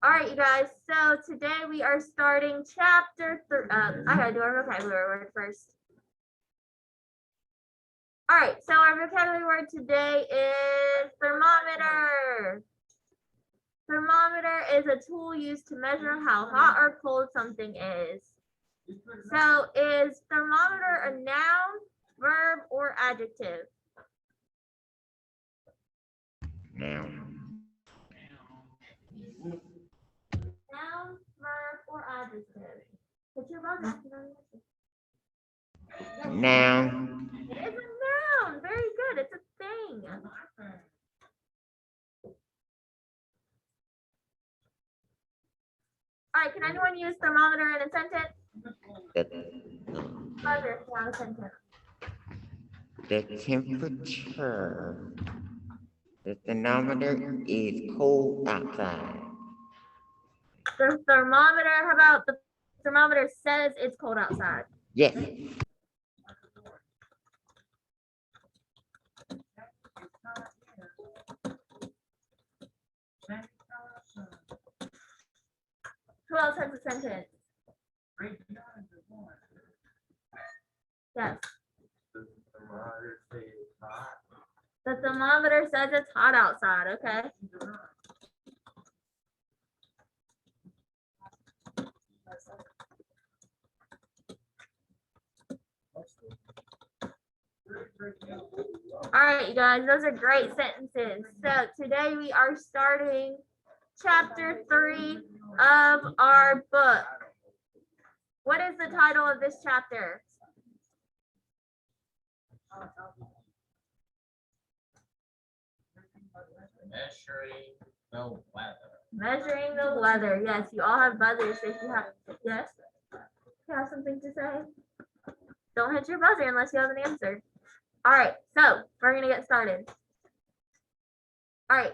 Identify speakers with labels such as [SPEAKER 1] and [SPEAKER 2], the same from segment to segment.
[SPEAKER 1] All right, you guys. So today we are starting chapter 3. I gotta do our vocabulary word first. All right, so our vocabulary word today is thermometer. Thermometer is a tool used to measure how hot or cold something is. So is thermometer a noun, verb, or adjective?
[SPEAKER 2] Noun.
[SPEAKER 1] Noun, verb, or adjective? Put your buzzer.
[SPEAKER 2] Noun.
[SPEAKER 1] It is a noun. Very good. It's a thing. All right, can anyone use thermometer in a sentence? Buzzer, if you have a sentence.
[SPEAKER 2] The temperature. The thermometer is cold outside.
[SPEAKER 1] The thermometer, how about the thermometer says it's cold outside?
[SPEAKER 2] Yes.
[SPEAKER 1] Who else has a sentence? Yes. The thermometer says it's hot outside, okay? All right, you guys, those are great sentences. So today we are starting chapter 3 of our book. What is the title of this chapter?
[SPEAKER 3] Measuring the weather.
[SPEAKER 1] Measuring the weather. Yes, you all have buzzers. If you have, yes, you have something to say. Don't hit your buzzer unless you have an answer. All right, so we're gonna get started. All right.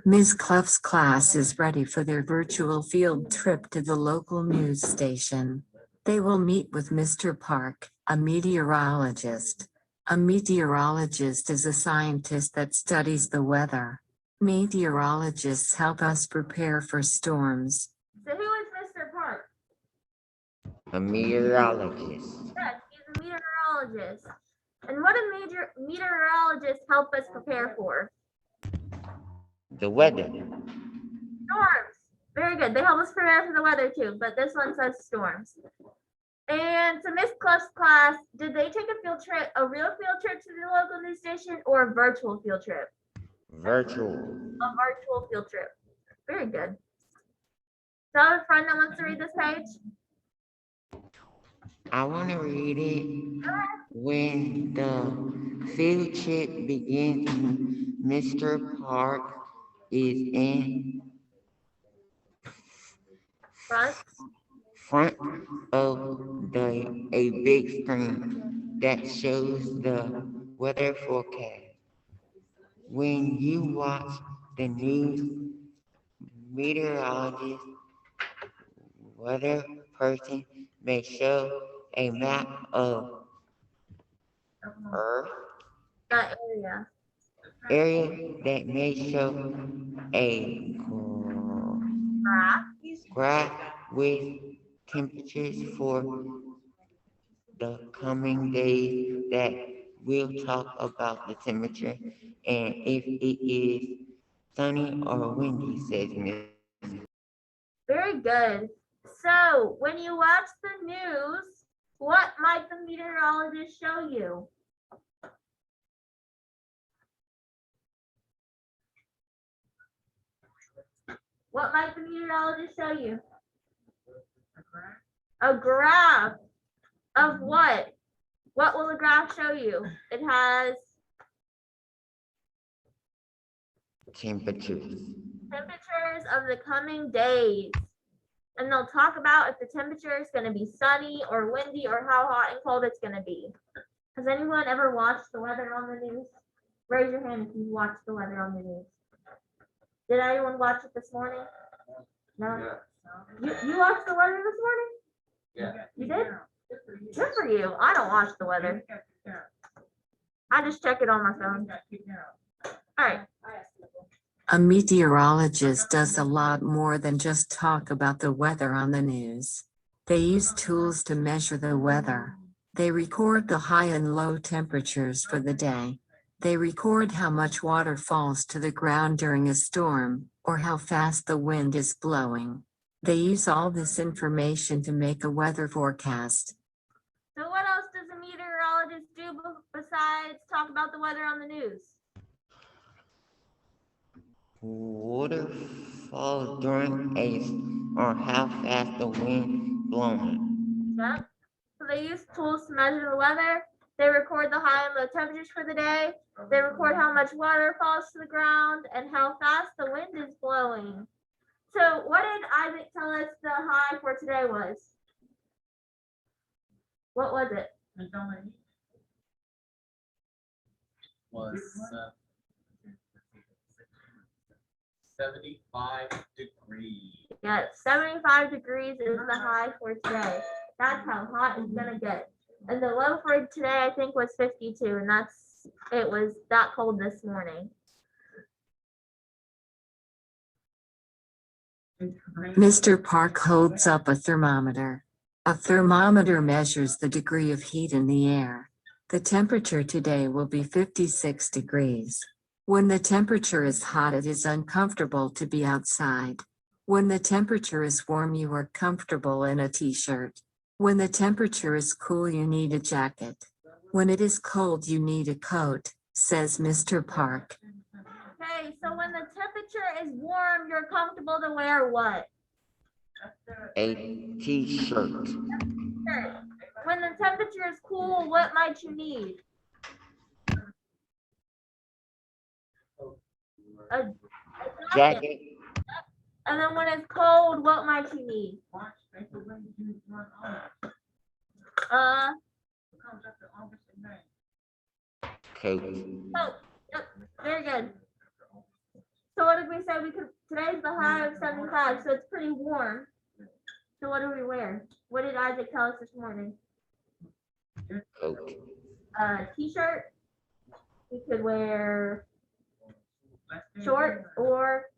[SPEAKER 4] Ms. Clough's class is ready for their virtual field trip to the local news station. They will meet with Mr. Park, a meteorologist. A meteorologist is a scientist that studies the weather. Meteorologists help us prepare for storms.
[SPEAKER 1] So who is Mr. Park?
[SPEAKER 2] A meteorologist.
[SPEAKER 1] Yes, he's a meteorologist. And what do meteorologists help us prepare for?
[SPEAKER 2] The weather.
[SPEAKER 1] Storms. Very good. They help us prepare for the weather too, but this one says storms. And so Miss Clough's class, did they take a field trip, a real field trip to the local news station or a virtual field trip?
[SPEAKER 2] Virtual.
[SPEAKER 1] A virtual field trip. Very good. So I have a friend that wants to read this page.
[SPEAKER 2] I want to read it. When the field trip begins, Mr. Park is in front of a big screen that shows the weather forecast. When you watch the news, meteorologist, weather person may show a map of Earth
[SPEAKER 1] That
[SPEAKER 2] area that may show a graph with temperatures for the coming days that will talk about the temperature and if it is sunny or windy, says Miss.
[SPEAKER 1] Very good. So when you watch the news, what might the meteorologist show you? What might the meteorologist show you? A graph of what? What will the graph show you? It has
[SPEAKER 2] Temperatures.
[SPEAKER 1] temperatures of the coming days. And they'll talk about if the temperature is going to be sunny or windy or how hot and cold it's going to be. Has anyone ever watched the weather on the news? Raise your hand if you watched the weather on the news. Did anyone watch it this morning? No? You watched the weather this morning?
[SPEAKER 3] Yeah.
[SPEAKER 1] You did? Good for you. I don't watch the weather. I just check it on my phone. All right.
[SPEAKER 4] A meteorologist does a lot more than just talk about the weather on the news. They use tools to measure the weather. They record the high and low temperatures for the day. They record how much water falls to the ground during a storm, or how fast the wind is blowing. They use all this information to make a weather forecast.
[SPEAKER 1] So what else does a meteorologist do besides talk about the weather on the news?
[SPEAKER 2] Water falls during or how fast the wind blowing.
[SPEAKER 1] Yep. So they use tools to measure the weather. They record the high and low temperatures for the day. They record how much water falls to the ground and how fast the wind is blowing. So what did Isaac tell us the high for today was? What was it?
[SPEAKER 3] Was 75 degrees.
[SPEAKER 1] Yeah, 75 degrees is the high for today. That's how hot it's gonna get. And the low for today, I think, was 52, and it was that cold this morning.
[SPEAKER 4] Mr. Park holds up a thermometer. A thermometer measures the degree of heat in the air. The temperature today will be 56 degrees. When the temperature is hot, it is uncomfortable to be outside. When the temperature is warm, you are comfortable in a t-shirt. When the temperature is cool, you need a jacket. When it is cold, you need a coat, says Mr. Park.
[SPEAKER 1] Okay, so when the temperature is warm, you're comfortable to wear what?
[SPEAKER 2] A t-shirt.
[SPEAKER 1] Sure. When the temperature is cool, what might you need? A jacket.
[SPEAKER 2] Jacket.
[SPEAKER 1] And then when it's cold, what might you need?
[SPEAKER 2] Coat.
[SPEAKER 1] Oh, yep, very good. So what did we say? Today's the high of 75, so it's pretty warm. So what do we wear? What did Isaac tell us this morning?
[SPEAKER 2] Coat.
[SPEAKER 1] T-shirt. We could wear shorts, or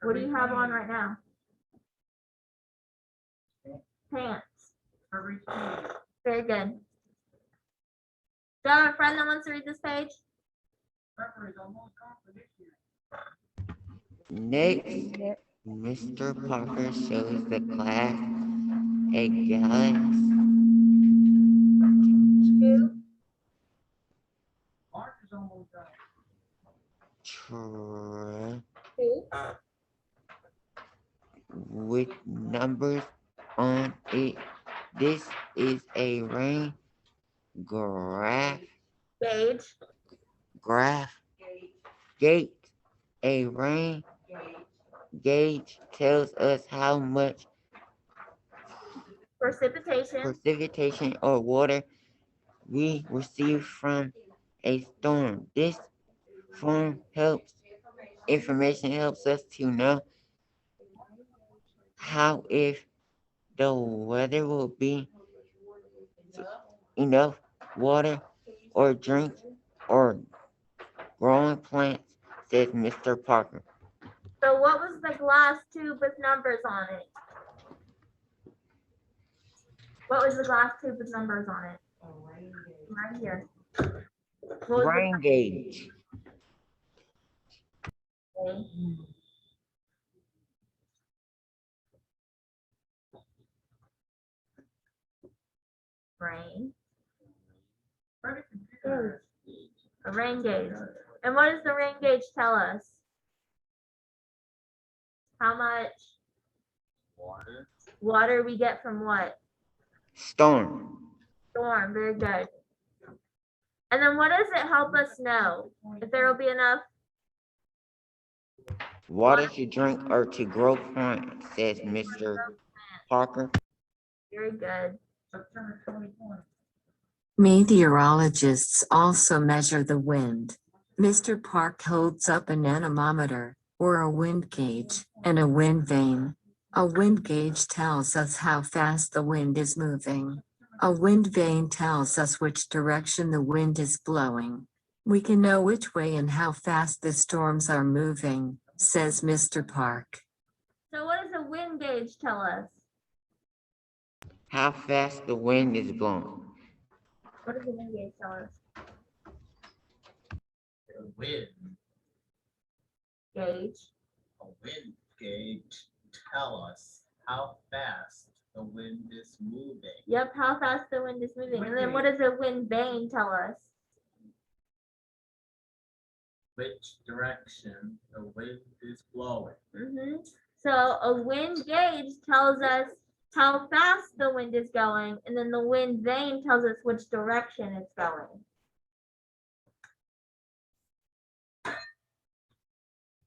[SPEAKER 1] what do you have on right now? Pants. Very good. Do you have a friend that wants to read this page?
[SPEAKER 2] Next, Mr. Parker shows the class a galaxy. With numbers on it. This is a rain
[SPEAKER 1] Gauge.
[SPEAKER 2] gauge. A rain gauge tells us how much precipitation or water we receive from a storm. This information helps us to know how if the weather will be enough water or drink or growing plants, says Mr. Parker.
[SPEAKER 1] So what was the glass tube with numbers on it? What was the glass tube with numbers on it? Right here. What was
[SPEAKER 2] Rain gauge.
[SPEAKER 1] Rain. A rain gauge. And what does the rain gauge tell us? How much water we get from what?
[SPEAKER 2] Storm.
[SPEAKER 1] Very good. And then what does it help us know? If there will be enough
[SPEAKER 2] water to drink or to grow plants, says Mr. Parker.
[SPEAKER 1] Very good.
[SPEAKER 4] Meteorologists also measure the wind. Mr. Park holds up an anemometer, or a wind gauge, and a wind vane. A wind gauge tells us how fast the wind is moving. A wind vane tells us which direction the wind is blowing. We can know which way and how fast the storms are moving, says Mr. Park.
[SPEAKER 1] So what does the wind gauge tell us?
[SPEAKER 2] How fast the wind is blowing.
[SPEAKER 1] What does the wind gauge tell us?
[SPEAKER 3] The wind,
[SPEAKER 1] Gauge.
[SPEAKER 3] a wind gauge tell us how fast the wind is moving.
[SPEAKER 1] Yep, how fast the wind is moving. And then what does the wind vane tell us?
[SPEAKER 3] Which direction the wind is blowing.
[SPEAKER 1] So a wind gauge tells us how fast the wind is going, and then the wind vane tells us which direction it's going.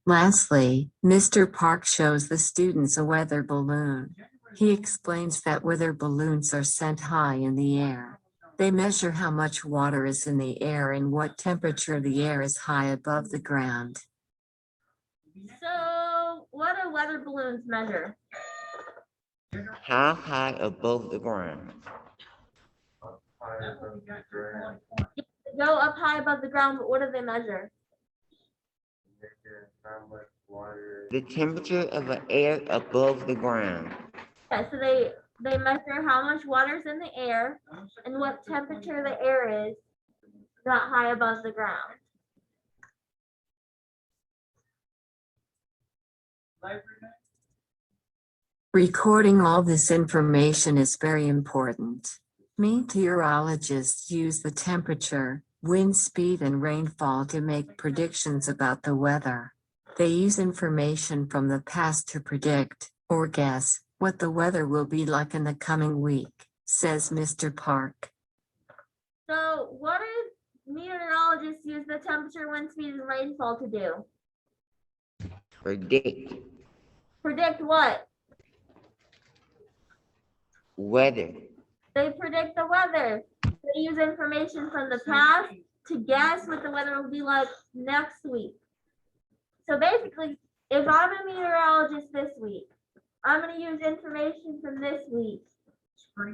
[SPEAKER 4] Lastly, Mr. Park shows the students a weather balloon. He explains that weather balloons are sent high in the air. They measure how much water is in the air and what temperature the air is high above the ground.
[SPEAKER 1] So what do weather balloons measure?
[SPEAKER 2] How high above the ground?
[SPEAKER 1] They go up high above the ground, but what do they measure?
[SPEAKER 2] The temperature of the air above the ground.
[SPEAKER 1] Yeah, so they measure how much water's in the air and what temperature the air is that high above the ground.
[SPEAKER 4] Recording all this information is very important. Meteorologists use the temperature, wind speed, and rainfall to make predictions about the weather. They use information from the past to predict, or guess, what the weather will be like in the coming week, says Mr. Park.
[SPEAKER 1] So what do meteorologists use the temperature, wind speed, and rainfall to do?
[SPEAKER 2] Predict
[SPEAKER 1] Predict what?
[SPEAKER 2] weather.
[SPEAKER 1] They predict the weather. They use information from the past to guess what the weather will be like next week. So basically, if I'm a meteorologist this week, I'm going to use information from this week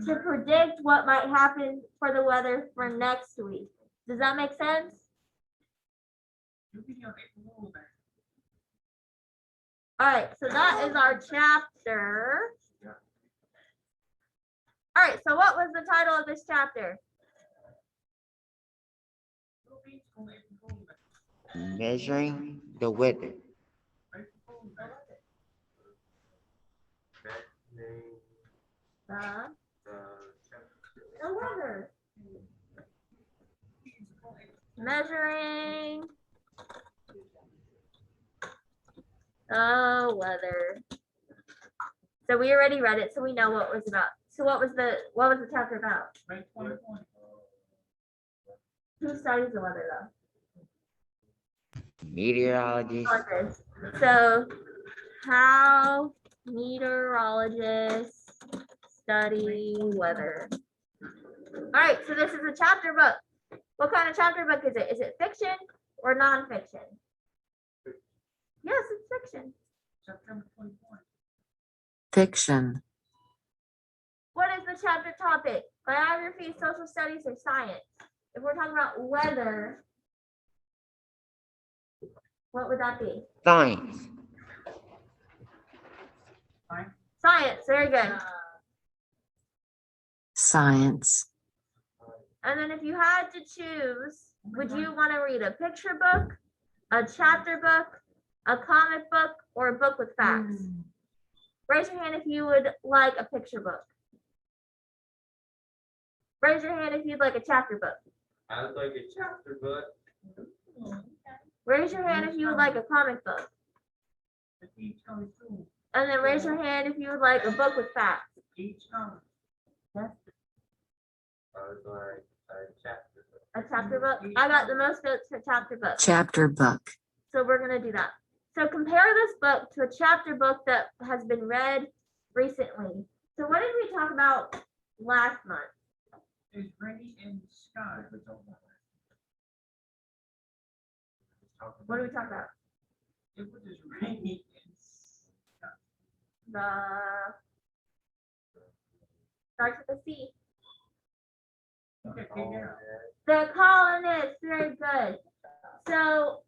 [SPEAKER 1] to predict what might happen for the weather for next week. Does that make sense? All right, so that is our chapter. All right, so what was the title of this chapter?
[SPEAKER 2] Measuring the weather.
[SPEAKER 1] The weather. Measuring the weather. So we already read it, so we know what it was about. So what was the chapter about? Who studies the weather though?
[SPEAKER 2] Meteorologist.
[SPEAKER 1] Meteorologists. So how meteorologists study weather. All right, so this is a chapter book. What kind of chapter book is it? Is it fiction or nonfiction? Yes, it's fiction.
[SPEAKER 4] Fiction.
[SPEAKER 1] What is the chapter topic? Biography, social studies, or science? If we're talking about weather, what would that be?
[SPEAKER 2] Science.
[SPEAKER 1] Science, very good.
[SPEAKER 4] Science.
[SPEAKER 1] And then if you had to choose, would you want to read a picture book, a chapter book, a comic book, or a book with facts? Raise your hand if you would like a picture book. Raise your hand if you'd like a chapter book.
[SPEAKER 5] I would like a chapter book.
[SPEAKER 1] Raise your hand if you would like a comic book. And then raise your hand if you would like a book with facts. Yes.
[SPEAKER 5] I would like a chapter book.
[SPEAKER 1] A chapter book. I got the most votes for chapter book.
[SPEAKER 4] Chapter book.
[SPEAKER 1] So we're gonna do that. So compare this book to a chapter book that has been read recently. So what did we talk about last month?
[SPEAKER 3] It's rainy in the sky.
[SPEAKER 1] What did we talk about?
[SPEAKER 3] It was just rainy in
[SPEAKER 1] The starts with a C.
[SPEAKER 3] sky.
[SPEAKER 1] The colonists. Very good. So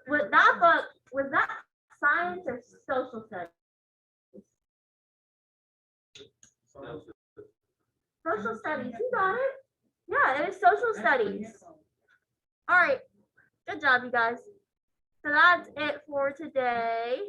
[SPEAKER 1] with that book, was that science or social studies? Social studies, you got it. Yeah, it is social studies. All right, good job, you guys. So that's it for today.